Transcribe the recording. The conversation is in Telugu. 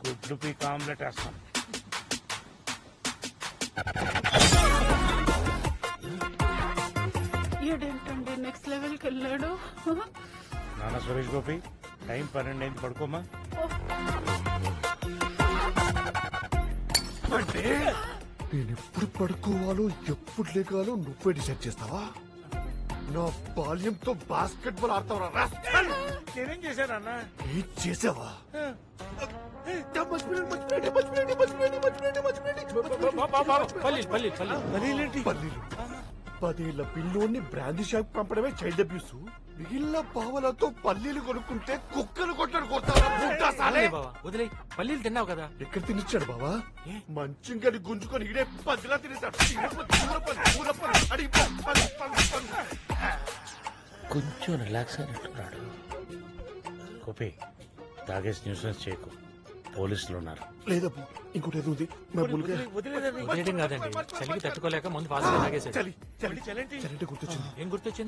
గుడ్లు పీక్ ఆమ్లెట్ వేస్తాం. ఏంటండి నెక్స్ట్ లెవెల్కి వెళ్ళాడు. నాన్న సురేష్ గోపి టైం 12 అయింది, పడుకోమా. అంటే నేను ఎప్పుడు పడుకోవాలో ఎప్పుడు లేకాలో నువ్వే డిసైడ్ చేస్తావా? నా బాల్యంతో బాస్కెట్ బాల్ ఆడతావరా? నేనేం చేశానన్నా? ఏం చేసావా? పల్లీలేంటి? పల్లీలు 10 ఏళ్ల పిల్లోని బ్రాందీ షాప్ పంపడమే చైల్డ్ అబ్యూస్. మిగిలిన పావలతో పల్లీలు కొనుక్కుంటే కుక్కలు కొట్టడు వదిలే పల్లీలు తిన్నావు కదా. ఎక్కడ తినిచ్చాడు బావా? మంచింగని గుంజుకొని ఇడే పదిలా తినేశాడు. కొంచెం రిలాక్స్ అయినట్టున్నాడు. గోపి తాగేసి న్యూసెన్స్ చేయకు, పోలీసులు ఉన్నారు. లేదబ్బు, ఇంకోటి ఏదో ఉంది. వదిలేయడం కాదండి, చలికి తట్టుకోలేక ముందు ఫాస్ట్ గా తాగేసాడు. చలి గుర్తొచ్చింది. ఏం గుర్తొచ్చింది?